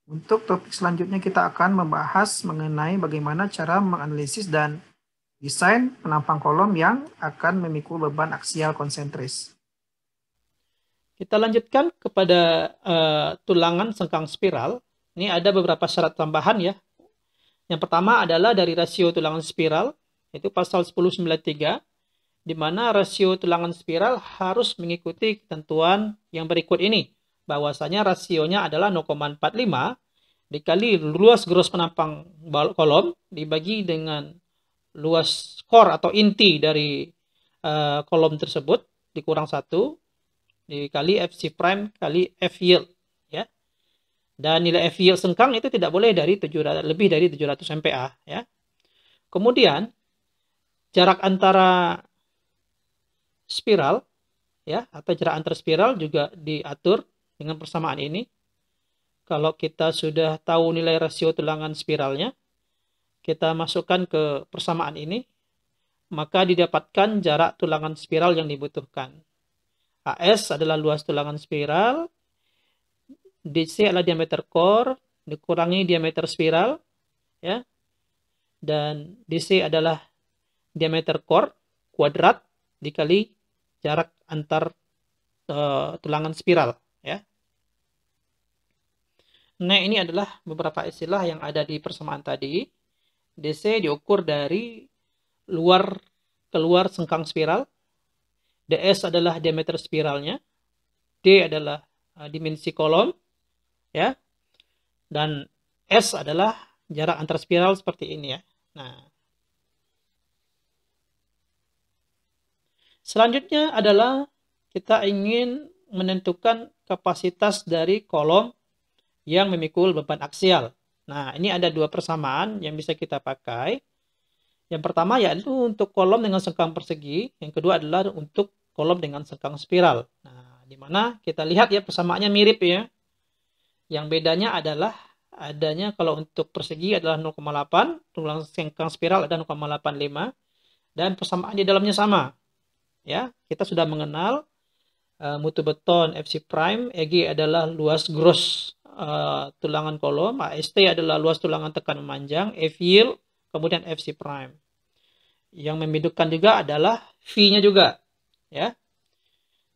Untuk topik selanjutnya kita akan membahas mengenai bagaimana cara menganalisis dan desain penampang kolom yang akan memikul beban aksial konsentris. Kita lanjutkan kepada tulangan sengkang spiral. Ini ada beberapa syarat tambahan ya. Yang pertama adalah dari rasio tulangan spiral, yaitu pasal 1093, di mana rasio tulangan spiral harus mengikuti ketentuan yang berikut ini. Bahwasanya rasionya adalah 0,45 dikali luas gross penampang kolom dibagi dengan luas core atau inti dari kolom tersebut dikurang 1 dikali FC prime kali F yield ya. Dan nilai F yield sengkang itu tidak boleh dari 700, lebih dari 700 MPa ya. Kemudian jarak antara spiral ya atau jarak antar spiral juga diatur dengan persamaan ini. Kalau kita sudah tahu nilai rasio tulangan spiralnya, kita masukkan ke persamaan ini, maka didapatkan jarak tulangan spiral yang dibutuhkan. AS adalah luas tulangan spiral, DC adalah diameter core, dikurangi diameter spiral, ya, dan DC adalah diameter core kuadrat dikali jarak antar tulangan spiral, ya. Nah, ini adalah beberapa istilah yang ada di persamaan tadi. DC diukur dari luar keluar sengkang spiral, DS adalah diameter spiralnya, D adalah dimensi kolom, ya, dan S adalah jarak antar spiral seperti ini ya. Nah, selanjutnya adalah kita ingin menentukan kapasitas dari kolom yang memikul beban aksial. Nah, ini ada dua persamaan yang bisa kita pakai. Yang pertama yaitu untuk kolom dengan sengkang persegi, yang kedua adalah untuk kolom dengan sengkang spiral. Nah, di mana kita lihat ya persamaannya mirip ya. Yang bedanya adalah adanya kalau untuk persegi adalah 0,8, tulang sengkang spiral ada 0,85 dan persamaan di dalamnya sama. Ya, kita sudah mengenal mutu beton FC prime, EG adalah luas gross tulangan kolom, AST adalah luas tulangan tekan memanjang, F yield, kemudian FC prime. Yang membedakan juga adalah V-nya juga, ya.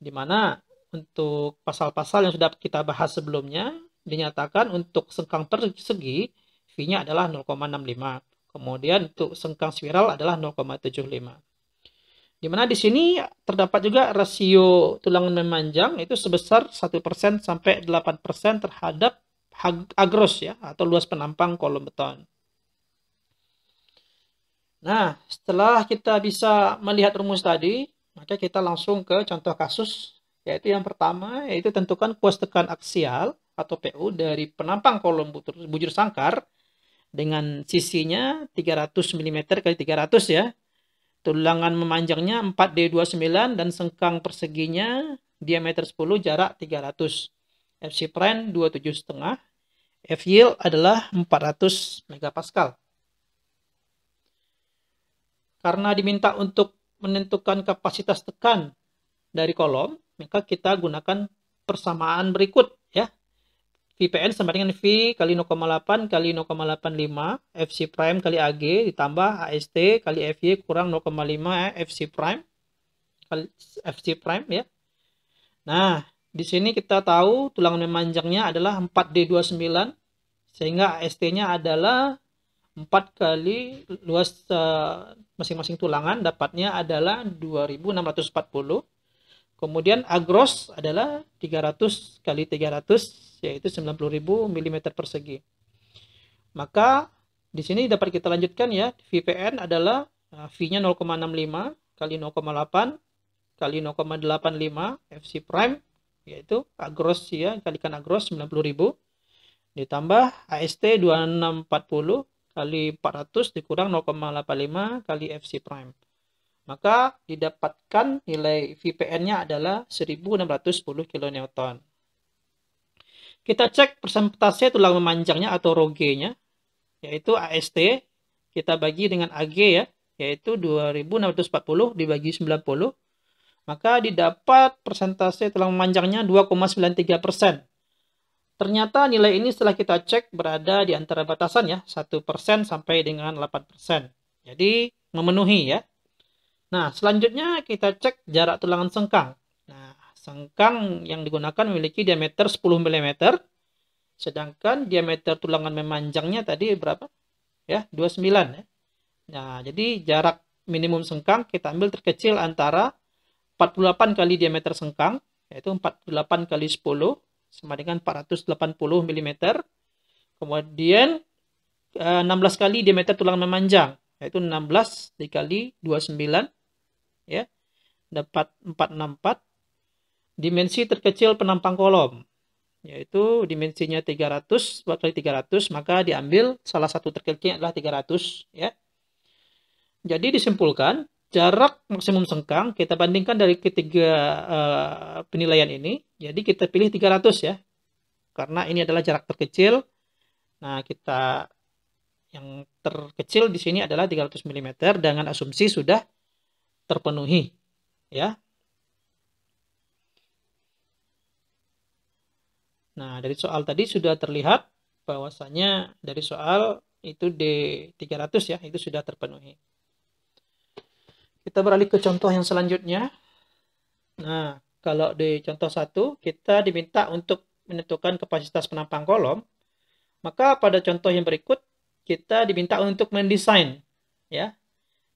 Dimana untuk pasal-pasal yang sudah kita bahas sebelumnya dinyatakan untuk sengkang persegi V-nya adalah 0,65. Kemudian untuk sengkang spiral adalah 0,75. Dimana di sini terdapat juga rasio tulangan memanjang itu sebesar 1% sampai 8% terhadap agros ya atau luas penampang kolom beton. Nah, setelah kita bisa melihat rumus tadi, maka kita langsung ke contoh kasus, yaitu yang pertama, yaitu tentukan kuas tekan aksial atau PU dari penampang kolom bujur sangkar dengan sisinya 300 mm kali 300 ya. Tulangan memanjangnya 4D29 dan sengkang perseginya diameter 10, jarak 300. FC prime 27,5. F yield adalah 400 megapascal. Karena diminta untuk menentukan kapasitas tekan dari kolom, maka kita gunakan persamaan berikut ya. VPN sama dengan V kali 0,8 kali 0,85 FC prime kali AG ditambah AST kali FY kurang 0,5 FC prime kali FC prime ya. Nah, di sini kita tahu tulangan memanjangnya adalah 4D29 sehingga AST-nya adalah 4 kali luas masing-masing tulangan dapatnya adalah 2640. Kemudian agros adalah 300 kali 300 yaitu 90.000 mm persegi. Maka di sini dapat kita lanjutkan ya, VPN adalah V-nya 0,65 kali 0,8 kali 0,85 FC prime yaitu agros ya, kalikan agros 90.000 ditambah AST 2640 kali 400 dikurang 0,85 kali FC prime. Maka didapatkan nilai VPN-nya adalah 1610 kN. Kita cek persentase tulang memanjangnya atau ROG-nya, yaitu AST, kita bagi dengan AG ya, yaitu 2640 dibagi 90, maka didapat persentase tulang memanjangnya 2,93%. Ternyata nilai ini setelah kita cek berada di antara batasan ya, 1% sampai dengan 8%. Jadi memenuhi ya. Nah, selanjutnya kita cek jarak tulangan sengkang. Nah, sengkang yang digunakan memiliki diameter 10 mm, sedangkan diameter tulangan memanjangnya tadi berapa? Ya, 29 ya. Nah, jadi jarak minimum sengkang kita ambil terkecil antara 48 kali diameter sengkang, yaitu 48 kali 10, sama dengan 480 mm. Kemudian 16 kali diameter tulangan memanjang, yaitu 16 dikali 29, ya, dapat 464. Dimensi terkecil penampang kolom, yaitu dimensinya 300 kali 300, maka diambil salah satu terkecilnya adalah 300, ya. Jadi disimpulkan, jarak maksimum sengkang kita bandingkan dari ketiga penilaian ini, jadi kita pilih 300 ya, karena ini adalah jarak terkecil. Nah, kita yang terkecil di sini adalah 300 mm dengan asumsi sudah terpenuhi, ya. Nah, dari soal tadi sudah terlihat bahwasanya dari soal itu D300 ya, itu sudah terpenuhi. Kita beralih ke contoh yang selanjutnya. Nah, kalau di contoh 1 kita diminta untuk menentukan kapasitas penampang kolom, maka pada contoh yang berikut kita diminta untuk mendesain, ya.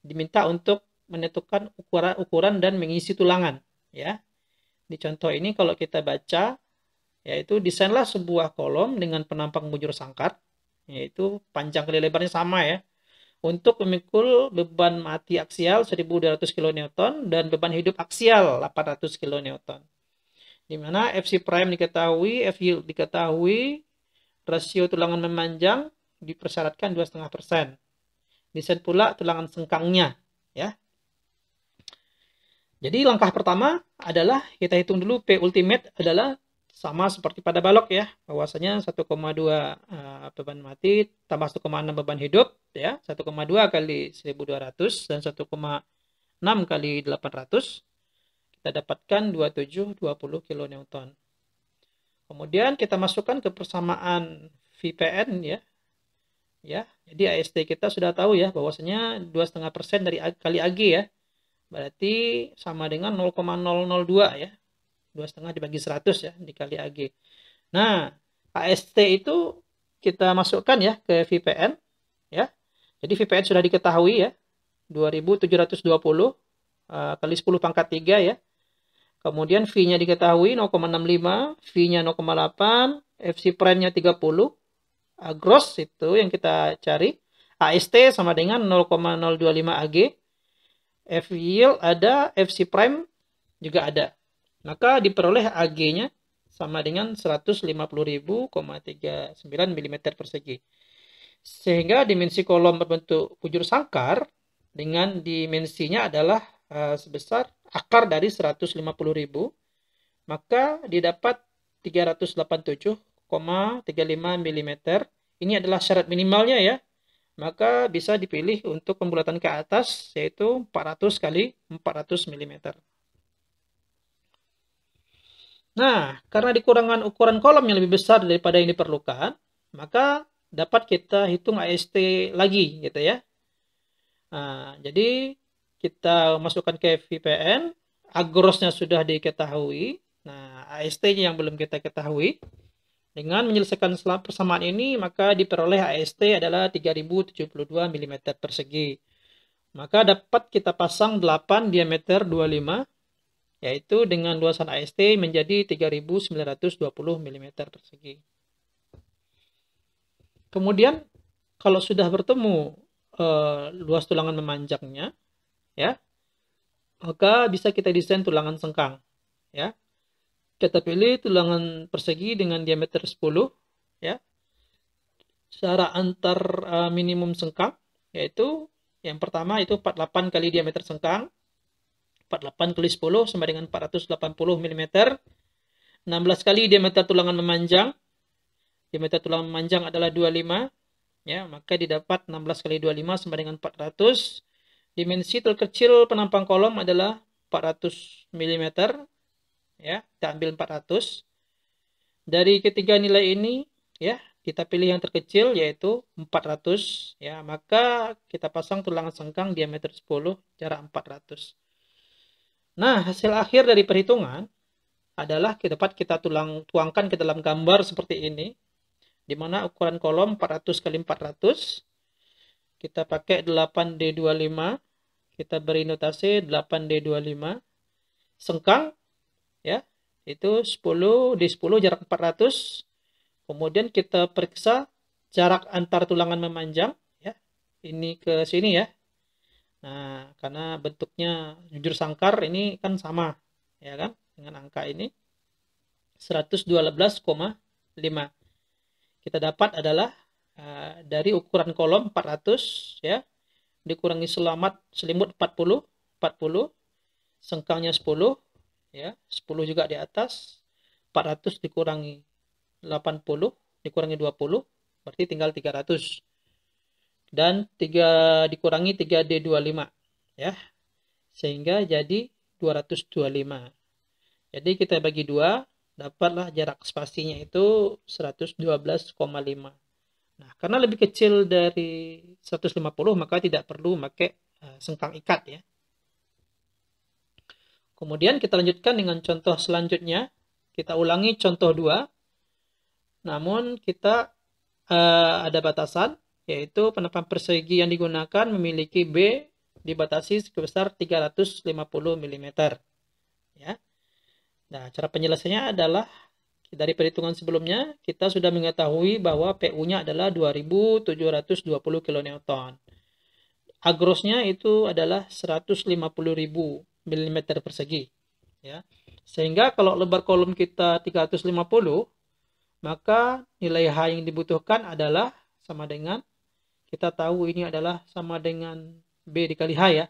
Diminta untuk menentukan ukuran dan mengisi tulangan, ya. Di contoh ini kalau kita baca, yaitu desainlah sebuah kolom dengan penampang bujur sangkar, yaitu panjang kali lebarnya sama ya, untuk memikul beban mati aksial 1200 kN dan beban hidup aksial 800 kN. Di mana FC prime diketahui, F yield diketahui, rasio tulangan memanjang dipersyaratkan 2,5%. Desain pula tulangan sengkangnya, ya. Jadi langkah pertama adalah kita hitung dulu P ultimate adalah sama seperti pada balok ya, bahwasanya 1,2 beban mati tambah 1,6 beban hidup ya, 1,2 kali 1200 dan 1,6 kali 800, kita dapatkan 2720 kN. Kemudian kita masukkan ke persamaan VPN ya. Ya, jadi AST kita sudah tahu ya bahwasanya 2,5% dari kali AG ya. Berarti sama dengan 0,002 ya. 2,5 dibagi 100 ya dikali AG. Nah, AST itu kita masukkan ya ke VPN ya. Jadi VPN sudah diketahui ya. 2720 kali 10 pangkat 3 ya. Kemudian V-nya diketahui 0,65, V-nya 0,8, FC prime-nya 30. Gross itu yang kita cari. AST sama dengan 0,025 AG. F yield ada, FC prime juga ada. Maka diperoleh AG-nya sama dengan 150.000,39 mm persegi. Sehingga dimensi kolom berbentuk bujur sangkar dengan dimensinya adalah sebesar akar dari 150.000, maka didapat 387,35 mm. Ini adalah syarat minimalnya ya. Maka bisa dipilih untuk pembulatan ke atas, yaitu 400 kali 400 mm. Nah, karena dikurangan ukuran kolom yang lebih besar daripada yang diperlukan, maka dapat kita hitung AST lagi gitu ya. Nah, jadi kita masukkan ke VPN, agrosnya sudah diketahui. Nah, AST-nya yang belum kita ketahui. Dengan menyelesaikan persamaan ini, maka diperoleh AST adalah 3072 mm persegi. Maka dapat kita pasang 8 diameter 25, yaitu dengan luasan AST menjadi 3920 mm persegi. Kemudian, kalau sudah bertemu luas tulangan memanjangnya, ya, maka bisa kita desain tulangan sengkang, ya. Kita pilih tulangan persegi dengan diameter 10, ya. Jarak antar minimum sengkang, yaitu yang pertama itu 48 kali diameter sengkang, 48 kali 10 sama dengan 480 mm, 16 kali diameter tulangan memanjang, diameter tulangan memanjang adalah 25, ya, maka didapat 16 kali 25 sama dengan 400. Dimensi terkecil penampang kolom adalah 400 mm, ya, kita ambil 400. Dari ketiga nilai ini ya, kita pilih yang terkecil yaitu 400 ya, maka kita pasang tulangan sengkang diameter 10 jarak 400. Nah, hasil akhir dari perhitungan adalah dapat kita tuangkan ke dalam gambar seperti ini, di mana ukuran kolom 400 kali 400, kita pakai 8D25, kita beri notasi 8D25, sengkang ya, itu 10 di 10 jarak 400. Kemudian kita periksa jarak antar tulangan memanjang ya, ini ke sini ya. Nah, karena bentuknya jujur sangkar ini kan sama ya kan dengan angka ini 112,5. Kita dapat adalah dari ukuran kolom 400 ya, dikurangi selimut 40, sengkangnya 10 ya, 10 juga di atas, 400 dikurangi 80 dikurangi 20 berarti tinggal 300, dan 3 dikurangi 3D25 ya, sehingga jadi 225. Jadi kita bagi 2, dapatlah jarak spasinya itu 112,5. Nah, karena lebih kecil dari 150 maka tidak perlu pakai sengkang ikat ya. Kemudian kita lanjutkan dengan contoh selanjutnya. Kita ulangi contoh 2. Namun kita ada batasan, yaitu penampakan persegi yang digunakan memiliki B dibatasi sebesar 350 mm. Ya. Nah, cara penyelesaiannya adalah dari perhitungan sebelumnya kita sudah mengetahui bahwa PU-nya adalah 2720 kN. Agrosnya itu adalah 150.000 mm persegi. Ya. Sehingga kalau lebar kolom kita 350, maka nilai H yang dibutuhkan adalah sama dengan, kita tahu ini adalah sama dengan B dikali H ya,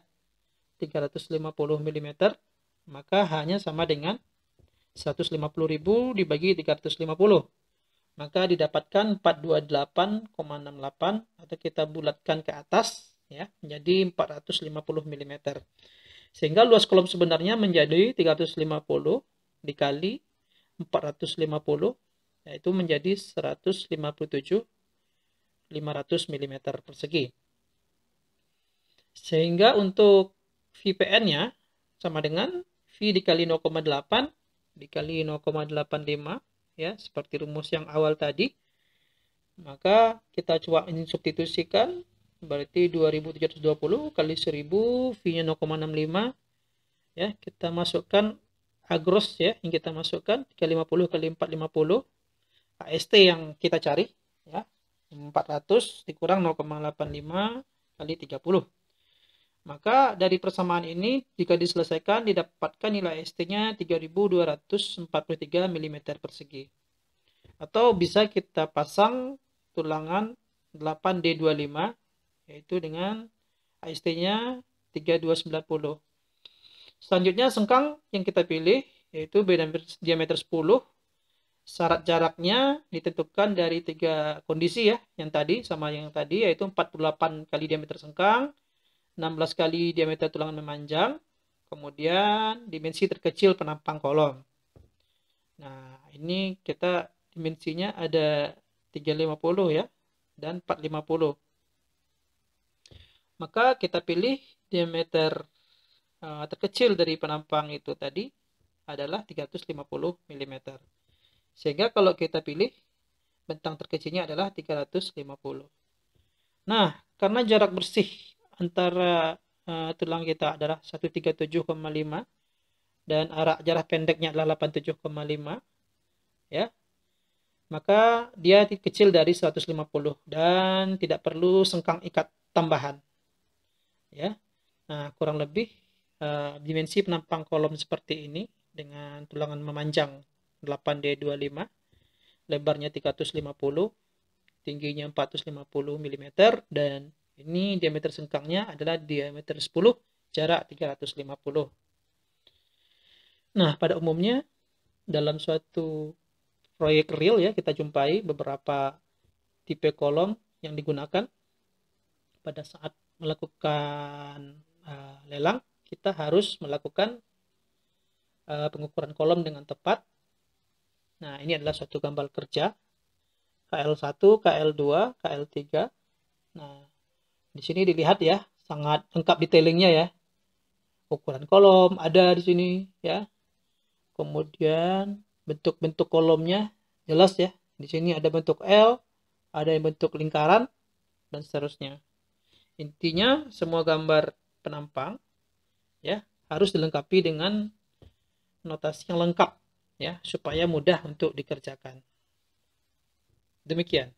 350 mm, maka H-nya sama dengan 150.000 dibagi 350, maka didapatkan 428,68, atau kita bulatkan ke atas ya menjadi 450 mm. Sehingga luas kolom sebenarnya menjadi 350 dikali 450, yaitu menjadi 157.500 mm persegi. Sehingga untuk VPN-nya sama dengan V dikali 0,8 dikali 0,85 ya, seperti rumus yang awal tadi. Maka kita coba ini substitusikan, berarti 2720 kali 1000, V-nya 0,65 ya, kita masukkan agros ya, yang kita masukkan 350 kali 450, AST yang kita cari ya, 400 dikurang 0,85 kali 30. Maka dari persamaan ini jika diselesaikan didapatkan nilai ST-nya 3243 mm persegi. Atau bisa kita pasang tulangan 8D25 yaitu dengan AST-nya 3290. Selanjutnya sengkang yang kita pilih yaitu diameter 10. Syarat jaraknya ditentukan dari 3 kondisi ya, yang tadi sama yang tadi, yaitu 48 kali diameter sengkang, 16 kali diameter tulangan memanjang, kemudian dimensi terkecil penampang kolom. Nah, ini kita dimensinya ada 350 ya, dan 450. Maka kita pilih diameter terkecil dari penampang itu tadi adalah 350 mm. Sehingga kalau kita pilih bentang terkecilnya adalah 350. Nah, karena jarak bersih antara tulang kita adalah 137,5 dan jarak pendeknya adalah 87,5 ya, maka dia kecil dari 150 dan tidak perlu sengkang ikat tambahan ya. Nah, kurang lebih dimensi penampang kolom seperti ini dengan tulangan memanjang 8D25, lebarnya 350, tingginya 450 mm, dan ini diameter sengkangnya adalah diameter 10, jarak 350. Nah, pada umumnya dalam suatu proyek real ya, kita jumpai beberapa tipe kolom yang digunakan pada saat melakukan lelang. Kita harus melakukan pengukuran kolom dengan tepat. Nah, ini adalah suatu gambar kerja KL1, KL2, KL3. Nah, di sini dilihat ya, sangat lengkap detailingnya ya. Ukuran kolom ada di sini ya. Kemudian bentuk-bentuk kolomnya jelas ya. Di sini ada bentuk L, ada yang bentuk lingkaran, dan seterusnya. Intinya semua gambar penampang ya harus dilengkapi dengan notasi yang lengkap ya supaya mudah untuk dikerjakan. Demikian.